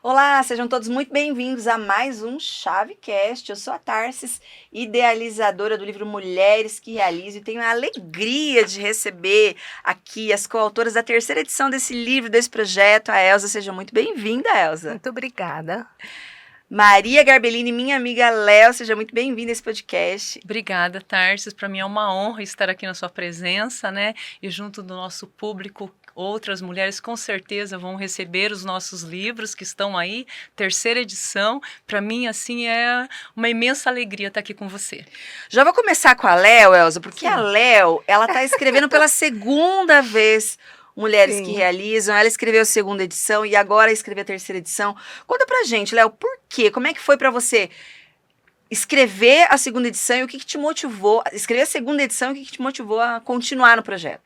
Olá, sejam todos muito bem-vindos a mais um Chavecast. Eu sou a Tarsis, idealizadora do livro Mulheres que Realizam, e tenho a alegria de receber aqui as coautoras da terceira edição desse livro, desse projeto, a Elza. Seja muito bem-vinda, Elza. Muito obrigada. Maria Garbellini, minha amiga Léo, seja muito bem-vinda a esse podcast. Obrigada, Tarsis. Para mim é uma honra estar aqui na sua presença, né? E junto do nosso público, outras mulheres com certeza vão receber os nossos livros que estão aí, terceira edição. Para mim, assim, é uma imensa alegria estar aqui com você. Já vou começar com a Léo, Elza, porque Sim. a Léo, ela está escrevendo pela segunda vez Mulheres Sim. que Realizam. Ela escreveu a segunda edição e agora escreveu a terceira edição. Conta pra gente, Léo, por quê? Como é que foi pra você escrever a segunda edição e o que te motivou, escrever a segunda edição e o que te motivou a continuar no projeto?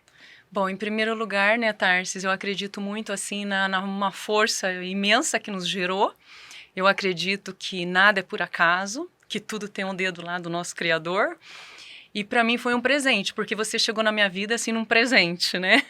Bom, em primeiro lugar, né, Tarsis, eu acredito muito, assim, numa força imensa que nos gerou. Eu acredito que nada é por acaso, que tudo tem um dedo lá do nosso Criador. E para mim foi um presente, porque você chegou na minha vida assim num presente, né?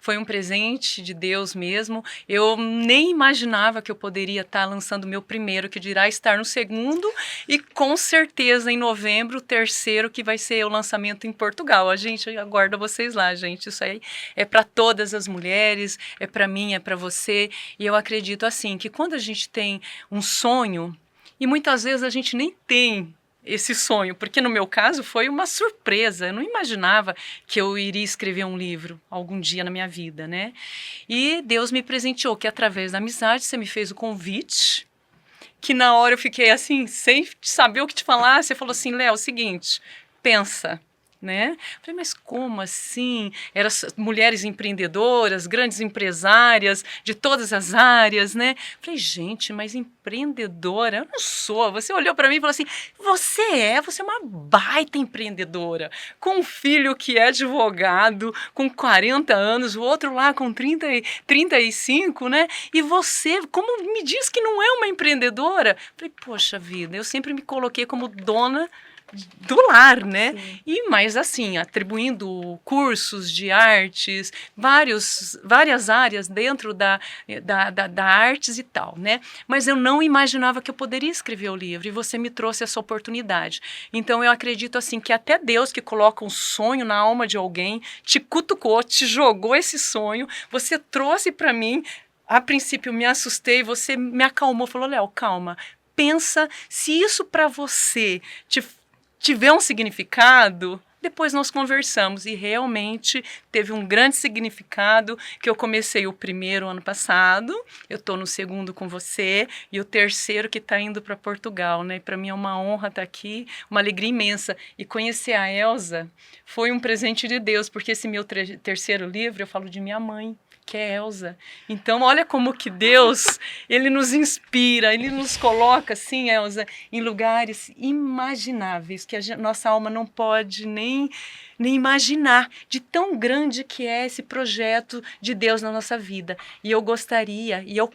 Foi um presente de Deus mesmo. Eu nem imaginava que eu poderia estar lançando o meu primeiro, que dirá estar no segundo, e com certeza em novembro o terceiro, que vai ser o lançamento em Portugal. A gente aguarda vocês lá, gente. Isso aí é para todas as mulheres, é para mim, é para você. E eu acredito assim que quando a gente tem um sonho, e muitas vezes a gente nem tem esse sonho, porque no meu caso foi uma surpresa, eu não imaginava que eu iria escrever um livro algum dia na minha vida, né? E Deus me presenteou, que através da amizade você me fez o convite, que na hora eu fiquei assim, sem saber o que te falar, você falou assim, Léo, é o seguinte, pensa, né? Falei, mas como assim? Eram mulheres empreendedoras, grandes empresárias de todas as áreas, né? Falei, gente, mas empreendedora? Eu não sou. Você olhou para mim e falou assim, você é uma baita empreendedora, com um filho que é advogado, com 40 anos, o outro lá com 35, né? E você, como me diz que não é uma empreendedora? Falei, poxa vida, eu sempre me coloquei como dona do lar, né? Sim. E mais assim, atribuindo cursos de artes, várias áreas dentro da artes e tal, né? Mas eu não imaginava que eu poderia escrever o livro e você me trouxe essa oportunidade. Então eu acredito assim que até Deus que coloca um sonho na alma de alguém, te cutucou, te jogou esse sonho, você trouxe para mim. A princípio me assustei, você me acalmou, falou, Léo, calma, pensa se isso para você tiver um significado, depois nós conversamos e realmente teve um grande significado, que eu comecei o primeiro ano passado, eu estou no segundo com você e o terceiro que está indo para Portugal, né? Para mim é uma honra estar aqui, uma alegria imensa, e conhecer a Elza foi um presente de Deus, porque esse meu terceiro livro eu falo de minha mãe, que é Elza. Então, olha como que Deus, ele nos inspira, ele nos coloca, assim, Elza, em lugares imagináveis, que nossa alma não pode nem imaginar, de tão grande que é esse projeto de Deus na nossa vida. E eu gostaria, e eu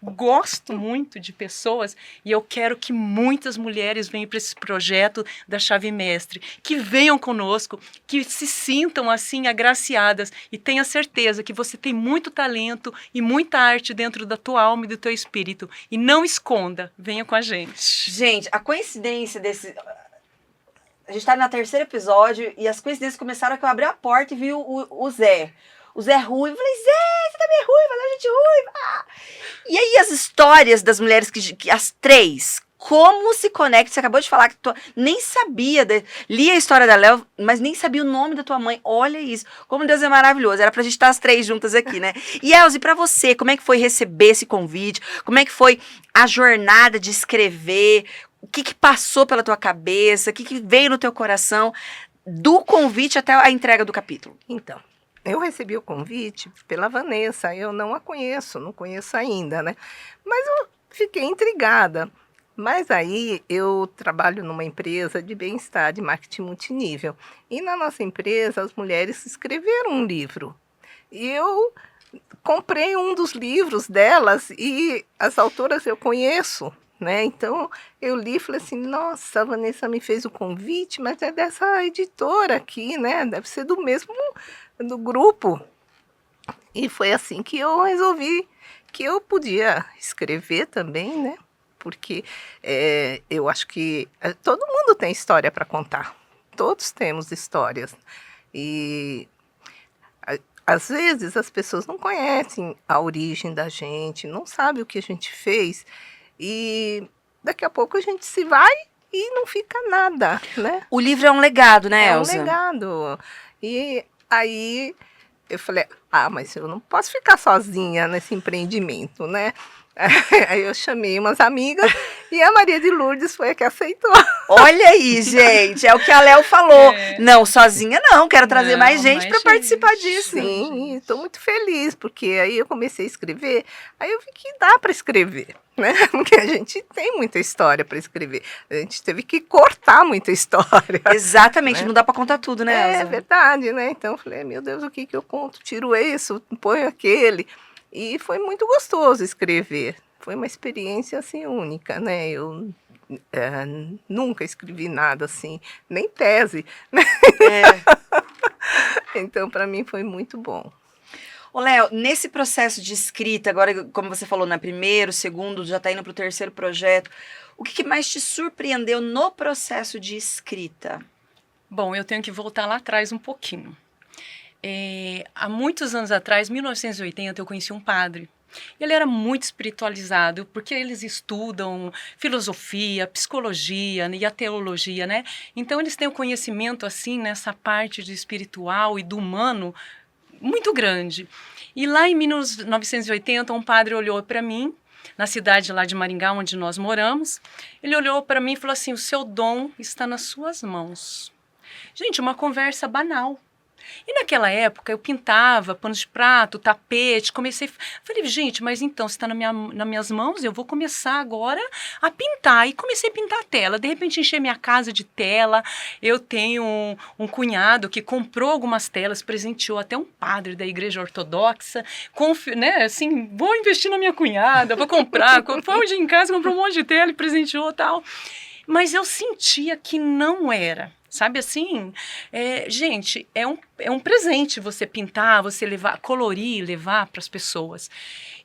gosto muito de pessoas, e eu quero que muitas mulheres venham para esse projeto da Chave Mestre, que venham conosco, que se sintam assim agraciadas, e tenha certeza que você tem muito talento e muita arte dentro da tua alma e do teu espírito. E não esconda, venha com a gente. Gente, a coincidência desse... A gente tá no terceiro episódio e as coincidências começaram que eu abri a porta e vi o Zé. O Zé Ruivo. Eu falei, Zé, você tá meio ruiva, a gente ruiva. E aí as histórias das mulheres, as três, como se conectam. Você acabou de falar que nem sabia, li a história da Léo, mas nem sabia o nome da tua mãe. Olha isso, como Deus é maravilhoso. Era pra gente estar as três juntas aqui, né? E Elza, e pra você, como é que foi receber esse convite? Como é que foi a jornada de escrever? O que passou pela tua cabeça? O que veio no teu coração do convite até a entrega do capítulo? Então, eu recebi o convite pela Vanessa. Eu não a conheço, não conheço ainda, né? Mas eu fiquei intrigada. Mas aí eu trabalho numa empresa de bem-estar, de marketing multinível. E na nossa empresa, as mulheres escreveram um livro. E eu comprei um dos livros delas e as autoras eu conheço, né? Então eu li e falei assim, nossa, a Vanessa me fez o convite, mas é dessa editora aqui, né? Deve ser do mesmo do grupo. E foi assim que eu resolvi que eu podia escrever também, né? Porque eu acho que todo mundo tem história para contar. Todos temos histórias. E às vezes as pessoas não conhecem a origem da gente, não sabem o que a gente fez. E daqui a pouco a gente se vai e não fica nada, né? O livro é um legado, né, É um Elza? legado. E aí eu falei, mas eu não posso ficar sozinha nesse empreendimento, né? Aí eu chamei umas amigas e a Maria de Lourdes foi a que aceitou. Olha aí, gente, é o que a Léo falou. É. Não, sozinha não, quero trazer Não, mais gente mais para gente. participar disso. Sim, estou muito feliz, porque aí eu comecei a escrever, aí eu vi que dá para escrever, né? Porque a gente tem muita história para escrever. A gente teve que cortar muita história. Exatamente, Né? não dá para contar tudo, né, É Elza? verdade, né? Então eu falei, meu Deus, o que eu conto? Tiro isso, ponho aquele. E foi muito gostoso escrever. Foi uma experiência, assim, única, né? Eu nunca escrevi nada assim, nem tese. Então, para mim, foi muito bom. Ô, Léo, nesse processo de escrita, agora, como você falou, na primeiro, segundo, já está indo para o terceiro projeto, o que mais te surpreendeu no processo de escrita? Bom, eu tenho que voltar lá atrás um pouquinho. Há muitos anos atrás, 1980, eu conheci um padre. Ele era muito espiritualizado, porque eles estudam filosofia, psicologia, né, e a teologia, né? Então eles têm um conhecimento assim nessa parte de espiritual e do humano muito grande. E lá em 1980, um padre olhou para mim, na cidade lá de Maringá, onde nós moramos. Ele olhou para mim e falou assim: o seu dom está nas suas mãos. Gente, uma conversa banal. E naquela época eu pintava panos de prato, tapete, falei, gente, mas então, se está nas minhas mãos, eu vou começar agora a pintar. E comecei a pintar a tela, de repente encher minha casa de tela. Eu tenho um cunhado que comprou algumas telas, presenteou até um padre da igreja ortodoxa, né, assim, vou investir na minha cunhada, vou comprar, foi hoje em casa, comprou um monte de tela e presenteou e tal. Mas eu sentia que não era. Sabe assim, gente, é um presente você pintar, você levar, colorir, levar para as pessoas.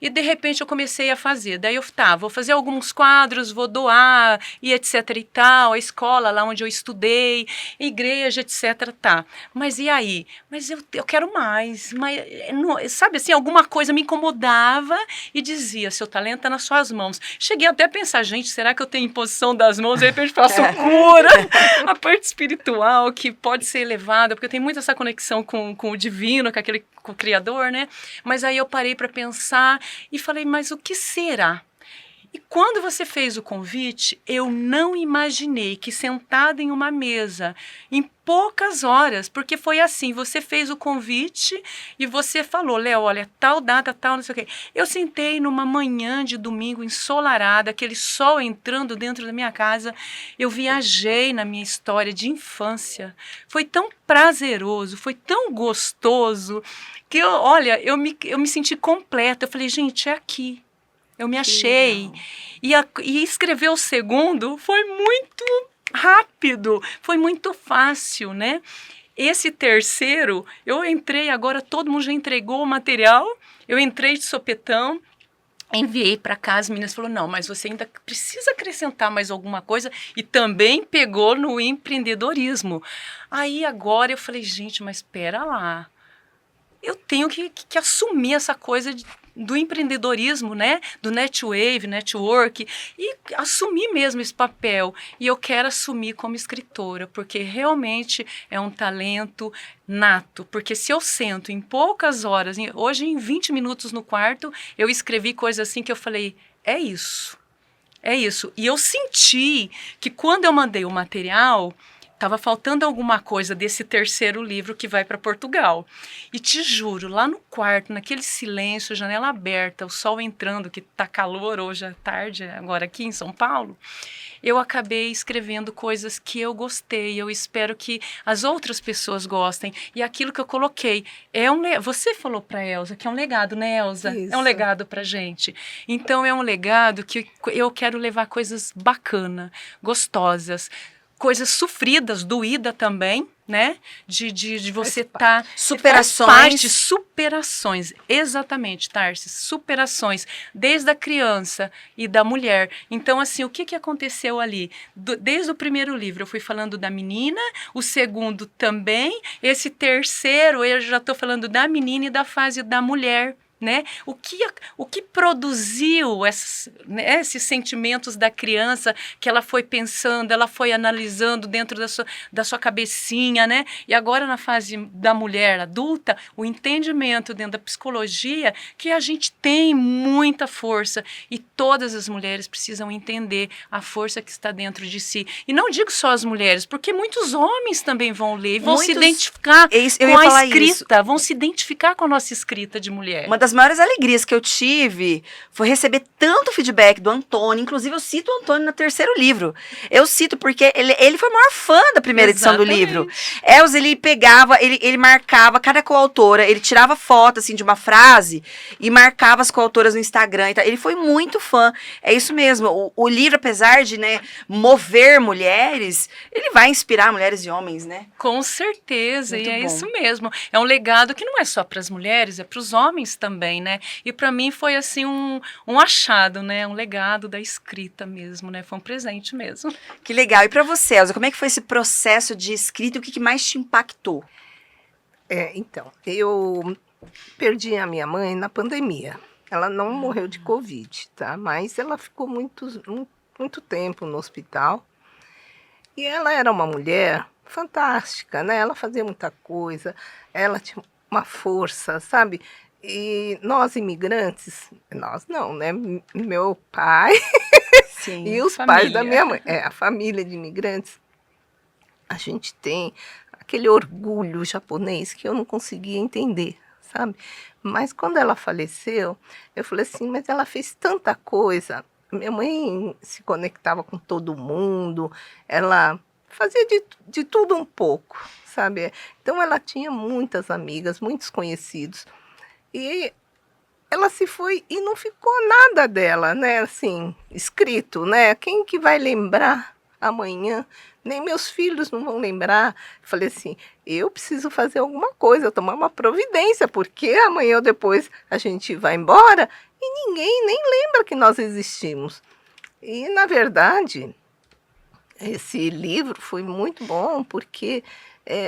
E de repente eu comecei a fazer. Daí vou fazer alguns quadros, vou doar e etc e tal, a escola lá onde eu estudei, igreja, etc, tá. Mas e aí? Mas eu quero mais. Mas, não, sabe assim, alguma coisa me incomodava e dizia, seu talento está nas suas mãos. Cheguei até a pensar, gente, será que eu tenho imposição das mãos? De repente faço cura, a parte espiritual que pode ser elevada, porque eu tenho muito essa conexão com o divino, com o Criador, né? Mas aí eu parei para pensar e falei, mas o que será? E quando você fez o convite, eu não imaginei que sentada em uma mesa, em poucas horas, porque foi assim, você fez o convite e você falou, Léo, olha, tal data, tal, não sei o quê. Eu sentei numa manhã de domingo ensolarada, aquele sol entrando dentro da minha casa, eu viajei na minha história de infância. Foi tão prazeroso, foi tão gostoso, que eu me senti completa. Eu falei, gente, é aqui. Eu me achei. E escrever o segundo foi muito rápido, foi muito fácil, né? Esse terceiro, eu entrei agora, todo mundo já entregou o material, eu entrei de sopetão, enviei para casa, as meninas falaram, não, mas você ainda precisa acrescentar mais alguma coisa, e também pegou no empreendedorismo. Aí agora eu falei, gente, mas espera lá, eu tenho que assumir essa coisa do empreendedorismo, né? Do network, e assumir mesmo esse papel. E eu quero assumir como escritora, porque realmente é um talento nato. Porque se eu sento em poucas horas, hoje em 20 minutos no quarto, eu escrevi coisas assim que eu falei, é isso. É isso. E eu senti que quando eu mandei o material, estava faltando alguma coisa desse terceiro livro que vai para Portugal. E te juro, lá no quarto, naquele silêncio, janela aberta, o sol entrando, que tá calor hoje à tarde, agora aqui em São Paulo, eu acabei escrevendo coisas que eu gostei. Eu espero que as outras pessoas gostem. E aquilo que eu coloquei você falou para a Elza que é um legado, né, Elza? Isso. É um legado para gente. Então é um legado que eu quero levar coisas bacanas, gostosas, coisas sofridas, doída também, né? De você estar... Superações. Superações, exatamente, Tarsis, superações, desde a criança e da mulher. Então, assim, o que aconteceu ali? Desde o primeiro livro, eu fui falando da menina, o segundo também, esse terceiro, eu já estou falando da menina e da fase da mulher, né? O que produziu esses sentimentos da criança que ela foi pensando, ela foi analisando dentro da sua cabecinha, né? E agora na fase da mulher adulta, o entendimento dentro da psicologia que a gente tem muita força e todas as mulheres precisam entender a força que está dentro de si. E não digo só as mulheres, porque muitos homens também vão ler e vão se identificar com a escrita, vão se identificar com a nossa escrita de mulher. Uma das maiores alegrias que eu tive foi receber tanto feedback do Antônio. Inclusive, eu cito o Antônio no terceiro livro. Eu cito porque ele foi o maior fã da primeira edição do livro. Elza, ele pegava, ele marcava cada coautora, ele tirava foto, assim, de uma frase e marcava as coautoras no Instagram. E tal. Ele foi muito fã. É isso mesmo. O livro, apesar de, né, mover mulheres, ele vai inspirar mulheres e homens, né? Com certeza, Muito e é bom. isso mesmo. É um legado que não é só para as mulheres, é para os homens também, né? E para mim foi assim um achado, né? Um legado da escrita mesmo, né? Foi um presente mesmo. Que legal. E pra você, Elza, como é que foi esse processo de escrita e o que mais te impactou? Então, eu perdi a minha mãe na pandemia. Ela não morreu de Covid, tá? Mas ela ficou muito tempo no hospital. E ela era uma mulher fantástica, né? Ela fazia muita coisa, ela tinha uma força, sabe? E nós imigrantes, nós não, né? Meu pai Sim. e os pais da minha mãe, a família de imigrantes, a gente tem aquele orgulho japonês que eu não conseguia entender, sabe? Mas quando ela faleceu, eu falei assim, mas ela fez tanta coisa. Minha mãe se conectava com todo mundo, ela fazia de tudo um pouco, sabe? Então ela tinha muitas amigas, muitos conhecidos. E ela se foi e não ficou nada dela, né? Assim, escrito, né? Quem que vai lembrar amanhã? Nem meus filhos não vão lembrar. Falei assim, eu preciso fazer alguma coisa, tomar uma providência, porque amanhã ou depois a gente vai embora e ninguém nem lembra que nós existimos. E, na verdade, esse livro foi muito bom, porque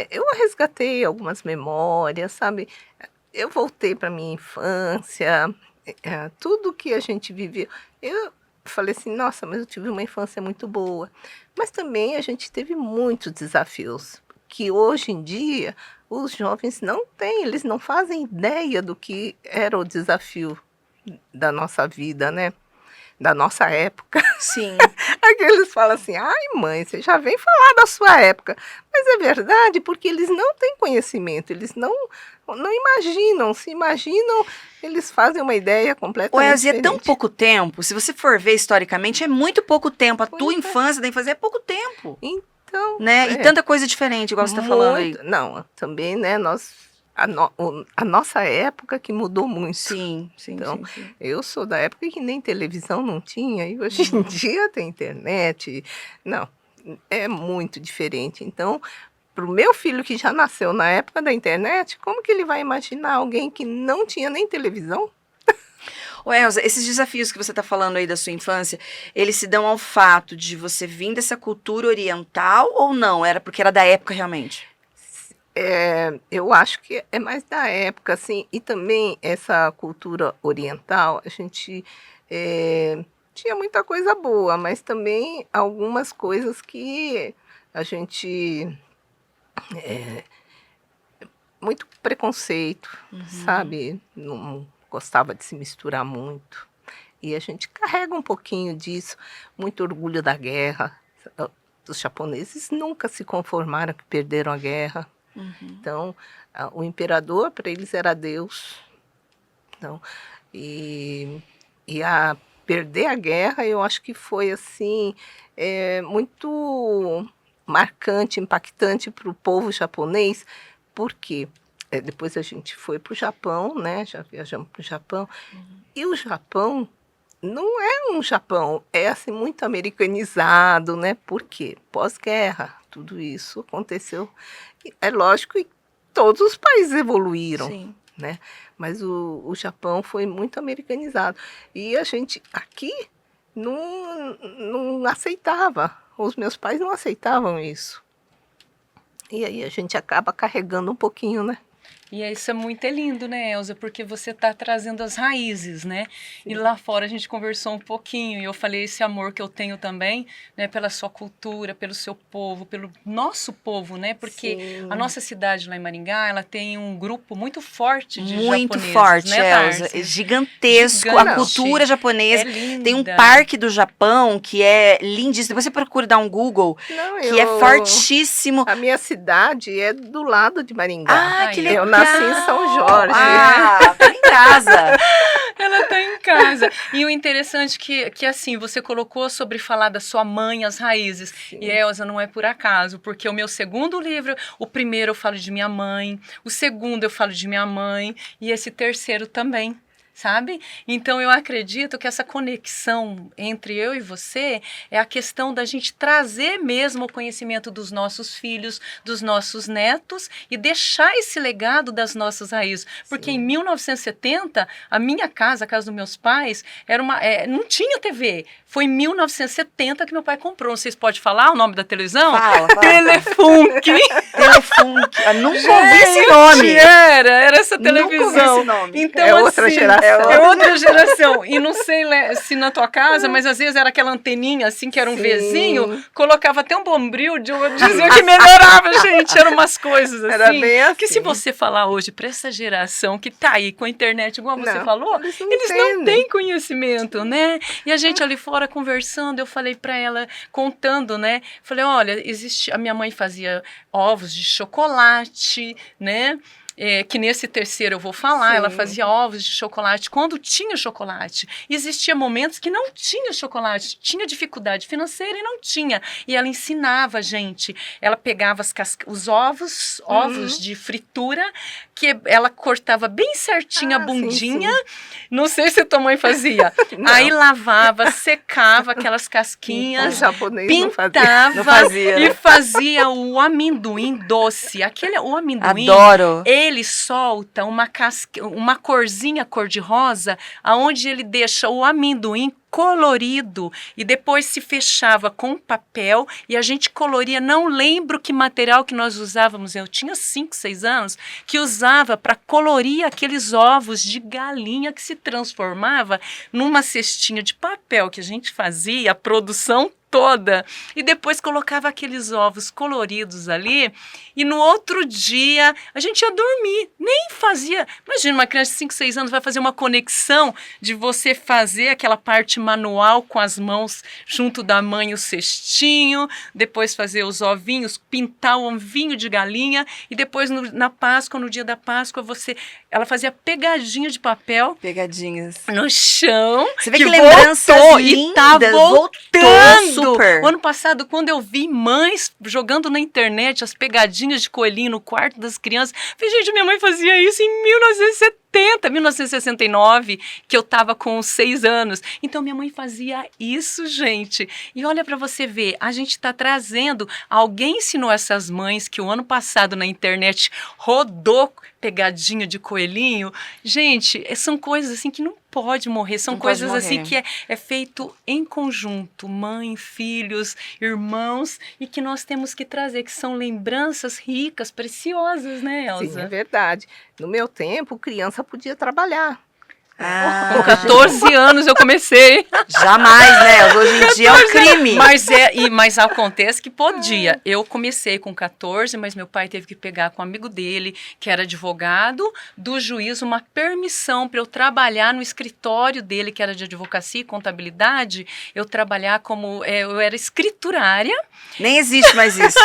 eu resgatei algumas memórias, sabe? Eu voltei para minha infância, tudo que a gente viveu. Eu falei assim, nossa, mas eu tive uma infância muito boa. Mas também a gente teve muitos desafios, que hoje em dia os jovens não têm, eles não fazem ideia do que era o desafio da nossa vida, né? Da nossa época. Sim. Aqui eles falam assim, ai mãe, você já vem falar da sua época. Mas é verdade, porque eles não têm conhecimento, eles não imaginam, se imaginam, eles fazem uma ideia completamente Elza, é diferente. tão pouco tempo, se você for ver historicamente, é muito pouco tempo. A tua Pois é. infância da infância é pouco tempo. Então, Né? E tanta coisa diferente, igual você tá falando aí. Não, também, né, a nossa época que mudou muito. Sim, sim, Então, sim. eu sou da época que nem televisão não tinha, e hoje em dia tem internet. Não, é muito diferente. Então, para o meu filho que já nasceu na época da internet, como que ele vai imaginar alguém que não tinha nem televisão? Elza, esses desafios que você está falando aí da sua infância, eles se dão ao fato de você vir dessa cultura oriental ou não? Era porque era da época realmente? Eu acho que é mais da época, assim, e também essa cultura oriental, a gente tinha muita coisa boa, mas também algumas coisas que a gente... muito preconceito, sabe? Não gostava de se misturar muito. E a gente carrega um pouquinho disso, muito orgulho da guerra. Os japoneses nunca se conformaram que perderam a guerra. Então, o imperador, para eles, era Deus. Então, e a perder a guerra, eu acho que foi assim, muito marcante, impactante para o povo japonês, porque depois a gente foi para o Japão, né? Já viajamos para o Japão. E o Japão, não é um Japão, é assim muito americanizado, né? Por quê? Pós-guerra, tudo isso aconteceu. É lógico que todos os países evoluíram, Sim. né? Mas o Japão foi muito americanizado. E a gente aqui não aceitava. Os meus pais não aceitavam isso. E aí a gente acaba carregando um pouquinho, né? E isso é muito lindo, né, Elza? Porque você está trazendo as raízes, né? E lá fora a gente conversou um pouquinho e eu falei esse amor que eu tenho também, né, pela sua cultura, pelo seu povo, pelo nosso povo, né? Porque Sim. a nossa cidade lá em Maringá, ela tem um grupo muito forte de Muito japoneses, forte, né, Elza. Tarsi? É gigantesco. A Gigante. cultura japonesa. É linda. Tem um parque do Japão que é lindíssimo. Depois você procura dar um Google, Não, que é fortíssimo. A minha cidade é do lado de Maringá. Ah, que Aí, legal. eu nasci em São Jorge. Ah, tá em casa. Ela tá em casa. E o interessante que assim, você colocou sobre falar da sua mãe, as raízes. Sim. E Elza, não é por acaso, porque o meu segundo livro, o primeiro eu falo de minha mãe, o segundo eu falo de minha mãe, e esse terceiro também. Sabe? Então eu acredito que essa conexão entre eu e você é a questão da gente trazer mesmo o conhecimento dos nossos filhos, dos nossos netos e deixar esse legado das nossas raízes. Porque em 1970, a minha casa, a casa dos meus pais, era não tinha TV. Foi em 1970 que meu pai comprou. Vocês podem falar o nome da televisão? Fala. Telefunk. Telefunk. Eu nunca ouvi esse nome. Era essa Nunca ouvi televisão. esse nome. Então, É outra assim, geração. É outra geração. E não sei se na tua casa, mas às vezes era aquela anteninha assim, que era um Sim. Vzinho, colocava até um bombril, dizia que melhorava, gente. Eram umas coisas assim. Era bem assim. Que se você falar hoje para essa geração que tá aí com a internet, igual você Não, falou, eles não eles não entendem. têm conhecimento, né? E a gente ali fora conversando, eu falei para ela, contando, né? Falei, olha, a minha mãe fazia ovos de chocolate, né? Que nesse terceiro eu vou falar, Sim. ela fazia ovos de chocolate quando tinha chocolate. Existia momentos que não tinha chocolate, tinha dificuldade financeira e não tinha. E ela ensinava a gente. Ela pegava os ovos de fritura, que ela cortava bem certinho a bundinha. Sim. Não sei se a tua mãe fazia. Aí lavava, secava aquelas casquinhas, O japonês pintava Não fazia. e fazia o amendoim doce. O amendoim, Adoro. ele solta uma corzinha cor-de-rosa, aonde ele deixa o amendoim colorido e depois se fechava com papel e a gente coloria, não lembro que material que nós usávamos, eu tinha 5, 6 anos, que usava para colorir aqueles ovos de galinha que se transformava numa cestinha de papel que a gente fazia, a produção toda, e depois colocava aqueles ovos coloridos ali, e no outro dia a gente ia dormir, nem fazia, imagina uma criança de 5, 6 anos vai fazer uma conexão de você fazer aquela parte manual com as mãos junto da mãe o cestinho, depois fazer os ovinhos, pintar o ovinho de galinha, e depois na Páscoa, no dia da Páscoa, ela fazia pegadinha de papel Pegadinhas. no chão. Você vê que lembranças voltou, lindas, e tá voltando. super. O ano passado, quando eu vi mães jogando na internet as pegadinhas de coelhinho no quarto das crianças, falei, gente, minha mãe fazia isso em 1969, que eu tava com 6 anos. Então, minha mãe fazia isso, gente. E olha para você ver, a gente tá trazendo, alguém ensinou essas mães que o ano passado na internet rodou pegadinha de coelhinho. Gente, são coisas assim que não pode morrer, são Não pode coisas assim morrer. que é feito em conjunto, mãe, filhos, irmãos, e que nós temos que trazer, que são lembranças ricas, preciosas, né, Elza? Sim, é verdade. No meu tempo, criança podia trabalhar. Com 14 anos eu comecei. Jamais, né? Hoje em dia é um crime. Mas acontece que podia. Eu comecei com 14, mas meu pai teve que pegar com um amigo dele, que era advogado, do juiz, uma permissão para eu trabalhar no escritório dele, que era de advocacia e contabilidade. Eu trabalhar eu era escriturária. Nem existe mais isso.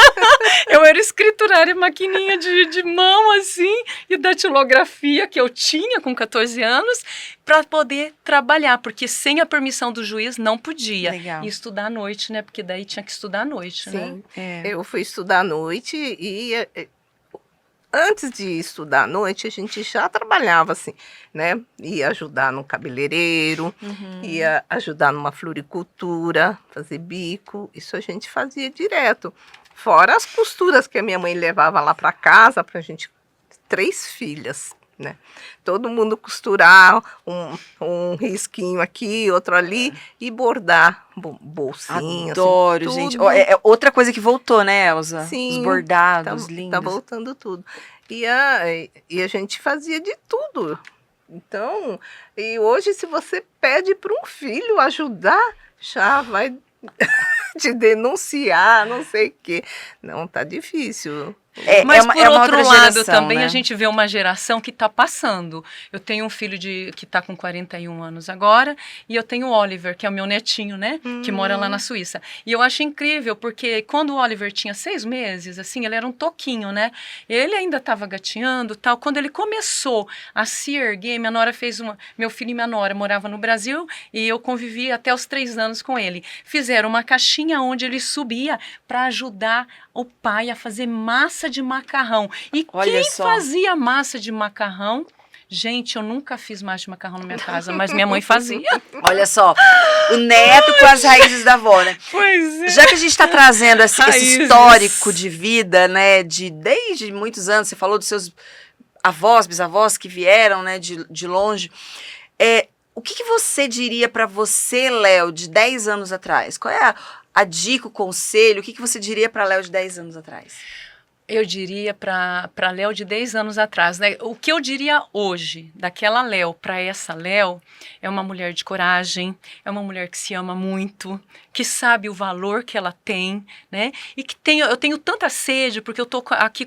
Eu era escriturária, maquininha de mão, assim, e datilografia que eu tinha com 14 anos, para poder trabalhar, porque sem a permissão do juiz não podia. Legal. E estudar à noite, né? Porque daí tinha que estudar à noite, né? Sim. É. Eu fui estudar à noite e antes de estudar à noite, a gente já trabalhava assim, né? Ia ajudar no cabeleireiro, ia ajudar numa floricultura, fazer bico, isso a gente fazia direto. Fora as costuras que a minha mãe levava lá para casa, para a gente, 3 filhas, né? Todo mundo costurar um risquinho aqui, outro ali, e bordar bolsinhas. Adoro, assim, gente. tudo. É outra coisa que voltou, né, Elza? Sim, Os bordados lindos. Tá voltando tudo. E a gente fazia de tudo. Então, e hoje se você pede para um filho ajudar, já vai te denunciar, não sei o quê. Não, tá difícil. Mas uma por outro outra lado geração, também né? a gente vê uma geração que está passando. Eu tenho um filho que está com 41 anos agora e eu tenho o Oliver, que é o meu netinho, né? Que mora lá na Suíça. E eu acho incrível porque quando o Oliver tinha 6 meses, assim, ele era um toquinho, né? Ele ainda estava gatinhando, tal. Quando ele começou a se erguer, minha nora fez uma... Meu filho e minha nora moravam no Brasil e eu convivi até os 3 anos com ele. Fizeram uma caixinha onde ele subia para ajudar o pai a fazer massa de macarrão. E Olha quem só. fazia massa de macarrão? Gente, eu nunca fiz massa de macarrão na minha casa, mas minha mãe fazia. Olha só, o neto com as raízes da avó, né? Pois é. Já que a gente está trazendo esse Raízes. histórico de vida, né, desde muitos anos, você falou dos seus avós, bisavós que vieram, né, de longe, o que você diria para você, Léo, de 10 anos atrás? Qual é a dica, o conselho, o que você diria para Léo de 10 anos atrás? Eu diria para Léo de 10 anos atrás, né? O que eu diria hoje, daquela Léo para essa Léo, é uma mulher de coragem, é uma mulher que se ama muito, que sabe o valor que ela tem, né? E que eu tenho tanta sede, porque eu tô aqui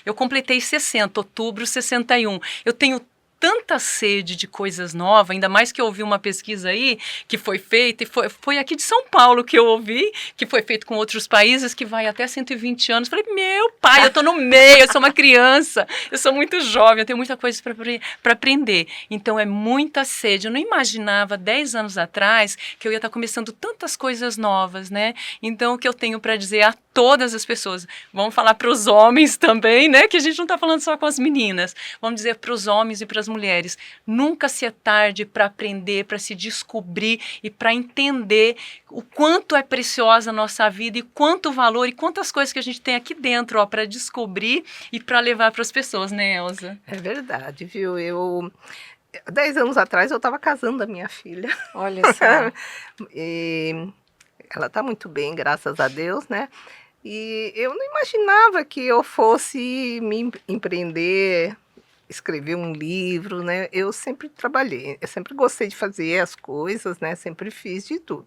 eu completei 60, outubro 61. Eu tenho tanta sede de coisas novas, ainda mais que eu ouvi uma pesquisa aí que foi feita, e foi aqui de São Paulo que eu ouvi, que foi feito com outros países, que vai até 120 anos. Falei, meu pai, eu tô no meio, eu sou uma criança, eu sou muito jovem, eu tenho muita coisa para aprender. Então é muita sede. Eu não imaginava 10 anos atrás que eu ia estar começando tantas coisas novas, né? Então o que eu tenho para dizer a todas as pessoas, vamos falar para os homens também, né? Que a gente não está falando só com as meninas, vamos dizer para os homens e para as mulheres, nunca se é tarde para aprender, para se descobrir e para entender o quanto é preciosa a nossa vida e quanto valor e quantas coisas que a gente tem aqui dentro, ó, para descobrir e para levar para as pessoas, né, Elza? É verdade, viu? 10 anos atrás eu estava casando a minha filha. Olha só. E ela está muito bem, graças a Deus, né? E eu não imaginava que eu fosse me empreender, escrever um livro, né? Eu sempre trabalhei, eu sempre gostei de fazer as coisas, né? Sempre fiz de tudo.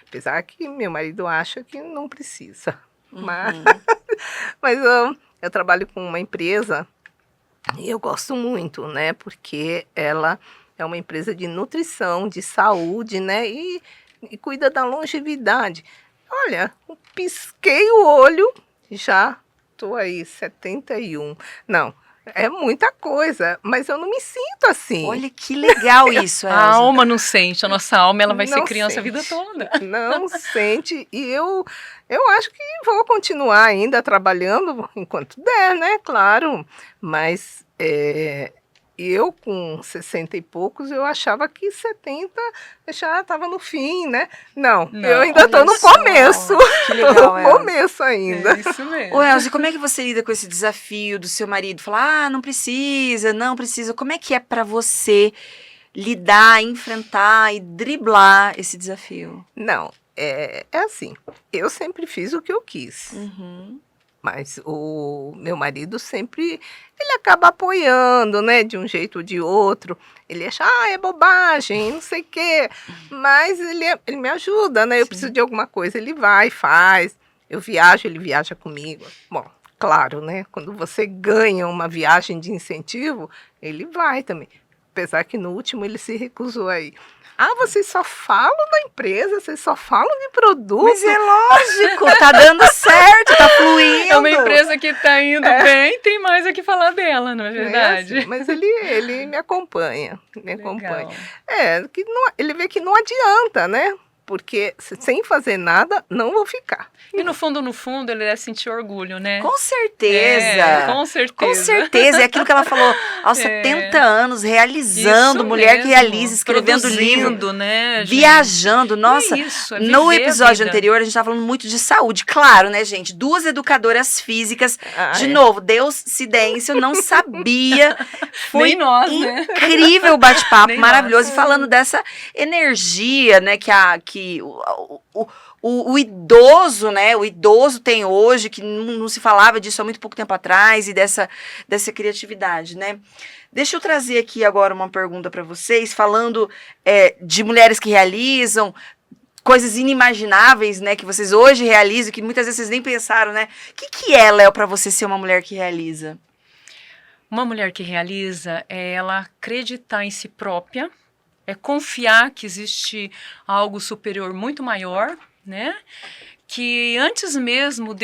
Apesar que meu marido acha que não precisa. Mas eu trabalho com uma empresa e eu gosto muito, né? Porque ela é uma empresa de nutrição, de saúde, né? E cuida da longevidade. Olha, pisquei o olho, já estou aí, 71. Não, é muita coisa, mas eu não me sinto assim. Olha que legal isso, Elza. A alma não sente, a nossa alma ela vai ser Não criança a sente. vida toda. Não sente, e eu acho que vou continuar ainda trabalhando enquanto der, né? Claro, mas eu com 60 e poucos, eu achava que 70 já estava no fim, né? Não, eu ainda estou no começo. Que legal, no começo ainda. É isso mesmo. Ô, Elza, como é que você lida com esse desafio do seu marido? Falar, não precisa. Como é que é pra você lidar, enfrentar e driblar esse desafio? Não, é assim, eu sempre fiz o que eu quis. Mas o meu marido sempre, ele acaba apoiando, né, de um jeito ou de outro. Ele acha, é bobagem, não sei o quê. Mas ele me ajuda, né? Eu preciso de alguma coisa, ele vai, faz. Eu viajo, ele viaja comigo. Bom, claro, né? Quando você ganha uma viagem de incentivo, ele vai também. Apesar que no último ele se recusou aí. Vocês só falam da empresa, vocês só falam de produto. Mas é lógico, tá dando certo, tá fluindo. É uma empresa que tá indo bem, tem mais a que falar dela, não é verdade? Assim, mas ele me acompanha, Legal. que ele vê que não adianta, né? porque sem fazer nada, não vou ficar. E no fundo, ele deve sentir orgulho, né? Com certeza. Com certeza. Com certeza. É aquilo que ela falou, aos 70 anos, realizando, Isso mulher mesmo. que realiza, escrevendo Produzindo, livro, né, gente? viajando. Nossa, É isso, é no viver a episódio vida. anterior, a gente tava falando muito de saúde. Claro, né, gente? 2 educadoras físicas. De novo, Deus se dência, eu não sabia. Foi Nem nós, né? incrível o bate-papo, Nem maravilhoso. nós. E falando dessa energia, né, que o idoso, né? O idoso tem hoje, que não se falava disso há muito pouco tempo atrás, e dessa criatividade, né? Deixa eu trazer aqui agora uma pergunta para vocês, falando de mulheres que realizam coisas inimagináveis, né? Que vocês hoje realizam, que muitas vezes vocês nem pensaram, né? O que é, Léo, para você ser uma mulher que realiza? Uma mulher que realiza é ela acreditar em si própria, é confiar que existe algo superior muito maior, né? Que antes mesmo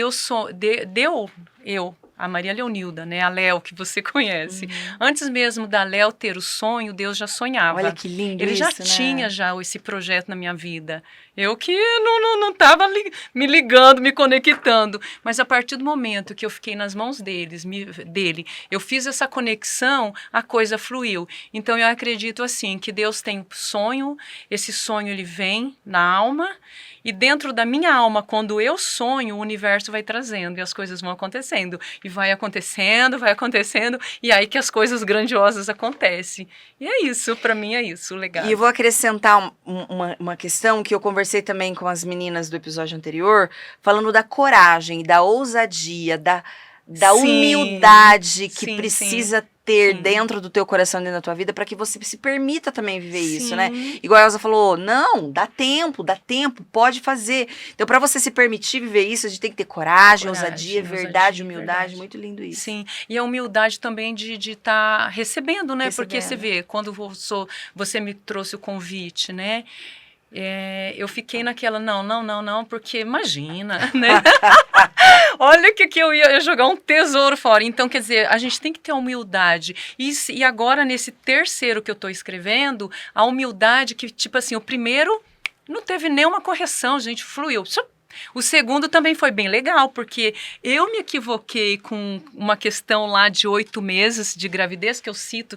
a Maria Leonilda, né? A Léo, que você conhece. Antes mesmo da Léo ter o sonho, Deus já sonhava. Olha que lindo Ele isso, já né? tinha esse projeto na minha vida. Eu que não estava me ligando, me conectando. Mas a partir do momento que eu fiquei nas mãos dele, eu fiz essa conexão, a coisa fluiu. Então eu acredito assim, que Deus tem sonho, esse sonho ele vem na alma, e dentro da minha alma, quando eu sonho, o universo vai trazendo e as coisas vão acontecendo. E vai acontecendo, e aí que as coisas grandiosas acontecem. E é isso, para mim é isso, o legado. E eu vou acrescentar uma questão que eu conversei também com as meninas do episódio anterior, falando da coragem, da ousadia, da humildade que precisa ter dentro do teu coração, dentro da tua vida, para que você se permita também viver isso, né? Igual a Elza falou, não, dá tempo, pode fazer. Então, para você se permitir viver isso, a gente tem que ter coragem, ousadia, verdade, humildade. Verdade. Muito lindo isso. Sim, e a humildade também de estar recebendo, né? Porque você vê, quando você me trouxe o convite, né? Eu fiquei naquela, não, porque imagina, né? Olha que eu ia jogar um tesouro fora. Então, quer dizer, a gente tem que ter humildade. E agora, nesse terceiro que eu estou escrevendo, a humildade que, tipo assim, o primeiro não teve nenhuma correção, gente, fluiu. O segundo também foi bem legal, porque eu me equivoquei com uma questão lá de 8 meses de gravidez, que eu cito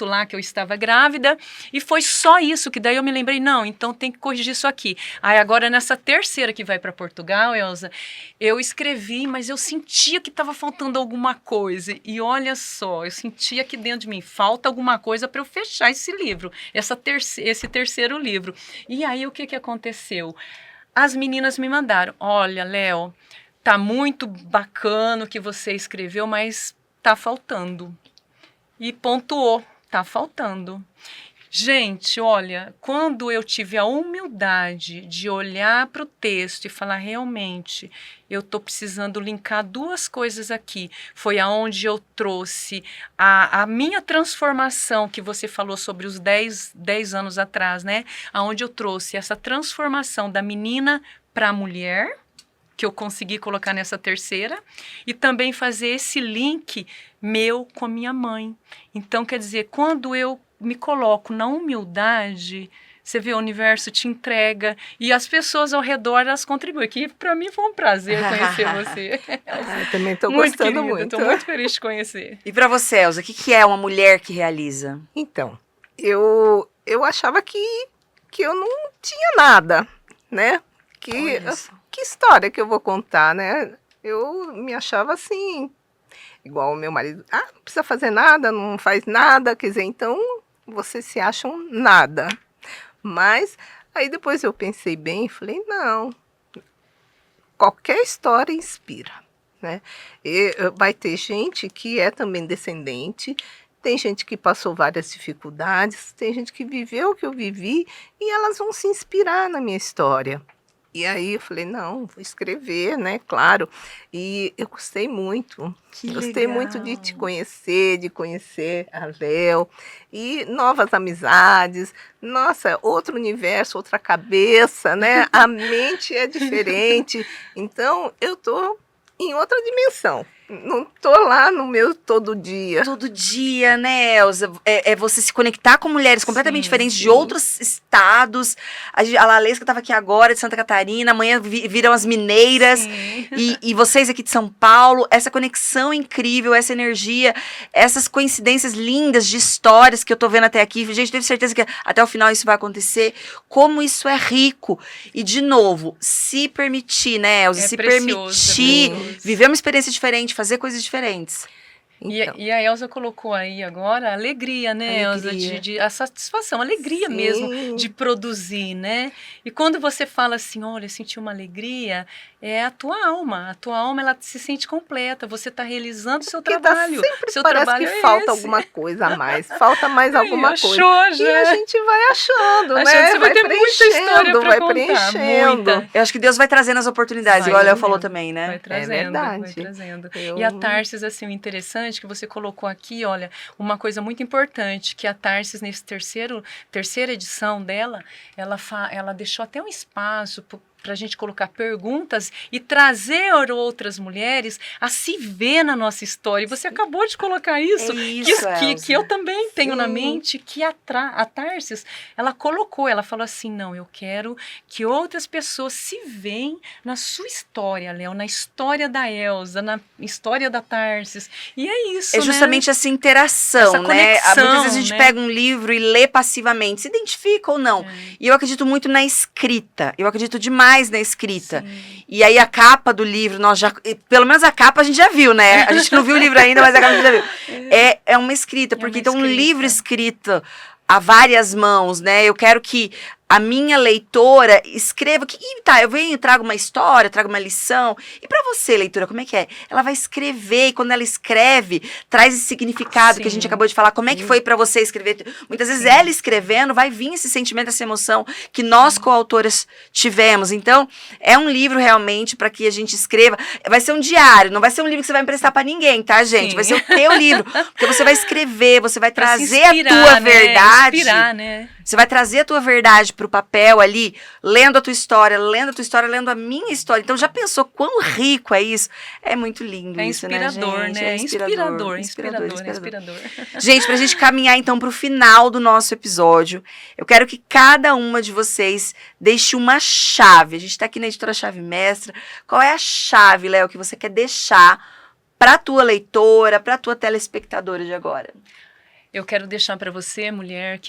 lá que eu estava grávida, e foi só isso, que daí eu me lembrei, não, então tem que corrigir isso aqui. Aí agora nessa terceira que vai para Portugal, Elza, eu escrevi, mas eu sentia que estava faltando alguma coisa, e olha só, eu sentia que dentro de mim falta alguma coisa para eu fechar esse livro, esse terceiro livro. E aí o que aconteceu? As meninas me mandaram, olha, Léo, tá muito bacana o que você escreveu, mas tá faltando. E pontuou, tá faltando. Gente, olha, quando eu tive a humildade de olhar para o texto e falar, realmente, eu estou precisando linkar 2 coisas aqui. Foi aonde eu trouxe a minha transformação, que você falou sobre os 10 anos atrás, né? Aonde eu trouxe essa transformação da menina para a mulher, que eu consegui colocar nessa terceira, e também fazer esse link meu com a minha mãe. Então, quer dizer, quando eu me coloco na humildade, você vê, o universo te entrega e as pessoas ao redor, elas contribuem, que para mim foi um prazer conhecer você. Eu também estou gostando muito. Estou muito feliz de conhecer. E para você, Elza, o que é uma mulher que realiza? Então, eu achava que eu não tinha nada, né? Que história que eu vou contar, né? Eu me achava assim, igual o meu marido, não precisa fazer nada, não faz nada, quer dizer, então você se acha um nada. Mas aí depois eu pensei bem e falei, não, qualquer história inspira, né? Vai ter gente que é também descendente, tem gente que passou várias dificuldades, tem gente que viveu o que eu vivi e elas vão se inspirar na minha história. E aí eu falei, não, vou escrever, né, claro. E eu gostei muito. Gostei muito de te conhecer, de conhecer a Léo. E novas amizades. Nossa, outro universo, outra cabeça, né? A mente é diferente. Então, eu tô em outra dimensão. não tô lá no meu todo dia. Todo dia, né, Elza? É você se conectar com mulheres completamente diferentes de outros estados. A Lalesca estava aqui agora, de Santa Catarina, amanhã viram as mineiras, e vocês aqui de São Paulo. Essa conexão incrível, essa energia, essas coincidências lindas de histórias que eu tô vendo até aqui. Gente, tenho certeza que até o final isso vai acontecer. Como isso é rico. E, de novo, se permitir, né, Elza? Se permitir viver uma experiência diferente, fazer coisas diferentes. Então. E a Elza colocou aí agora a alegria, né, Elza? A satisfação, a alegria Sim. mesmo de produzir, né? E quando você fala assim, olha, senti uma alegria, é a tua alma. A tua alma, ela se sente completa. Você está realizando o seu trabalho. Sempre seu parece trabalho que falta alguma coisa a mais. Falta mais alguma coisa. E a gente vai achando, né? Você vai ter muita história pra vai contar, preenchendo. muita. Eu acho que Deus vai trazendo as oportunidades, igual a Léo falou também, né? Vai trazendo, verdade. vai trazendo. E a Tarsis, assim, o interessante que você colocou aqui, olha, uma coisa muito importante, que a Tarsis, nesse terceira edição dela, ela deixou até um espaço para a gente colocar perguntas e trazer outras mulheres a se ver na nossa história. E você acabou de colocar isso, que eu também tenho na mente, que a Tarsis, ela colocou, ela falou assim, não, eu quero que outras pessoas se veem na sua história, Léo, na história da Elza, na história da Tarsis. E é isso, É justamente essa interação, essa conexão, né? Muitas vezes a gente pega um livro e lê passivamente, se identifica ou não. E eu acredito muito na escrita, eu acredito demais na escrita. Sim. E aí a capa do livro, pelo menos a capa a gente já viu, né? A gente não viu o livro ainda, mas a capa a gente já viu. É uma escrita, porque então um livro escrito a várias mãos, né? Eu quero que a minha leitora escreva que eu trago uma história, trago uma lição. E para você, leitora, como é que é? Ela vai escrever, e quando ela escreve, traz esse significado que a gente acabou de falar. Como é que foi para você escrever? Muitas vezes ela escrevendo, vai vir esse sentimento, essa emoção que nós coautoras tivemos. Então, é um livro realmente para que a gente escreva. Vai ser um diário, não vai ser um livro que você vai emprestar para ninguém, tá, gente? Vai ser o teu livro, porque você vai escrever, você vai trazer a tua verdade. Inspirar, né? Você vai trazer a tua verdade pro papel ali, lendo a tua história, lendo a minha história. Então, já pensou quão rico é isso? É muito lindo isso, né, gente? É inspirador. Gente, pra gente caminhar, então, pro final do nosso episódio, eu quero que cada uma de vocês deixe uma chave. A gente tá aqui na Editora Chave Mestra. Qual é a chave, Léo, que você quer deixar pra tua leitora, pra tua telespectadora de agora? Eu quero deixar para você, mulher,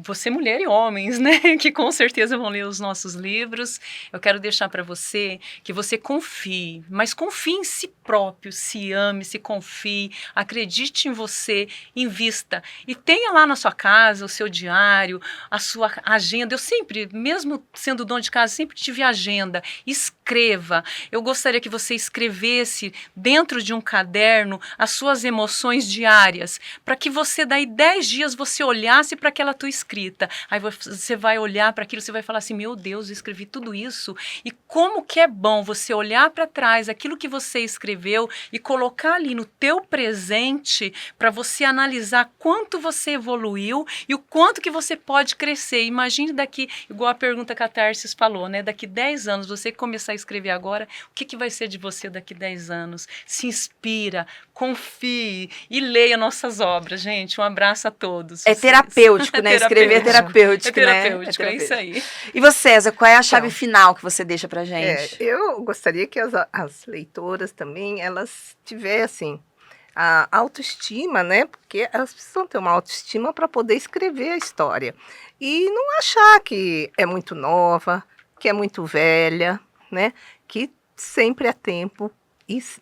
você mulher e homens, né, que com certeza vão ler os nossos livros. Eu quero deixar para você que você confie, mas confie em si próprio, se ame, se confie, acredite em você, invista e tenha lá na sua casa o seu diário, a sua agenda. Eu sempre, mesmo sendo dona de casa, sempre tive agenda. Escreva. Eu gostaria que você escrevesse dentro de um caderno as suas emoções diárias, para que você daí 10 dias você olhasse para aquela tua escrita. Aí você vai olhar para aquilo, você vai falar assim, meu Deus, eu escrevi tudo isso. E como que é bom você olhar para trás aquilo que você escreveu e colocar ali no teu presente para você analisar quanto você evoluiu e o quanto que você pode crescer. Imagine daqui, igual a pergunta que a Tarsis falou, né? Daqui 10 anos, você começar a escrever agora, o que vai ser de você daqui 10 anos? Se inspira, confie e leia nossas obras, gente. Um abraço a todos. É terapêutico, né? Escrever é terapêutico, né? É isso aí. E você, Elza, qual é a chave final que você deixa pra gente? Eu gostaria que as leitoras também, elas tivessem a autoestima, né? Porque elas precisam ter uma autoestima para poder escrever a história. E não achar que é muito nova, que é muito velha, né? Que sempre é tempo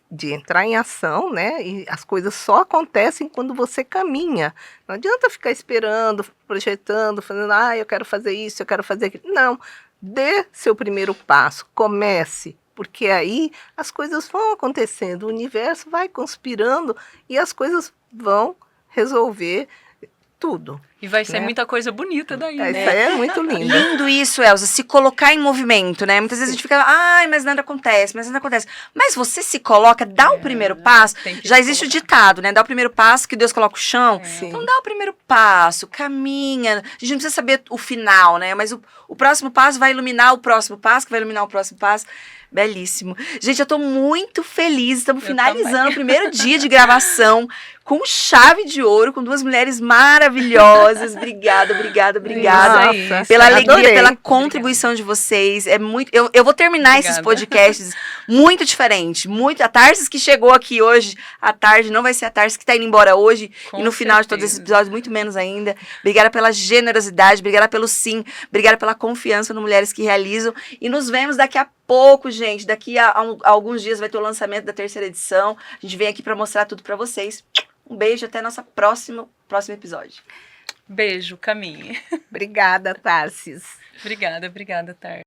de entrar em ação, né? E as coisas só acontecem quando você caminha. Não adianta ficar esperando, projetando, falando, eu quero fazer isso, eu quero fazer aquilo. Não, dê seu primeiro passo, comece, porque aí as coisas vão acontecendo, o universo vai conspirando e as coisas vão resolver tudo. E vai ser né? muita coisa bonita daí, Isso né? aí é muito lindo. Lindo isso, Elza, se colocar em movimento, né? Muitas vezes a gente fica, ai, mas nada acontece, mas nada acontece. Mas você se coloca, dá o primeiro passo. Tem que Já se existe o colocar. ditado, né? Dá o primeiro passo que Deus coloca o chão. Sim. Então dá o primeiro passo, caminha. A gente não precisa saber o final, né? Mas o próximo passo vai iluminar o próximo passo, que vai iluminar o próximo passo. Belíssimo. Gente, eu tô muito feliz. Estamos Eu finalizando também. o primeiro dia de gravação com chave de ouro, com duas mulheres maravilhosas. Obrigada, obrigada, obrigada. Isso aí, Nossa, isso Pela aí. alegria, adorei. pela contribuição de vocês. É muito. Eu vou terminar esses Obrigada. podcasts muito diferente. Muito. A Tarsis que chegou aqui hoje, à tarde, não vai ser a Tarsis que tá indo embora hoje. Com e no final de todos esses certeza. episódios, muito menos ainda. Obrigada pela generosidade, obrigada pelo sim, obrigada pela confiança no Mulheres que Realizam. E nos vemos daqui a pouco, gente. Daqui a alguns dias vai ter o lançamento da 3ª edição. A gente vem aqui para mostrar tudo para vocês. Um beijo, até nosso próximo episódio. Beijo, Caminhe. Obrigada, Tarsis. Obrigada, Tar.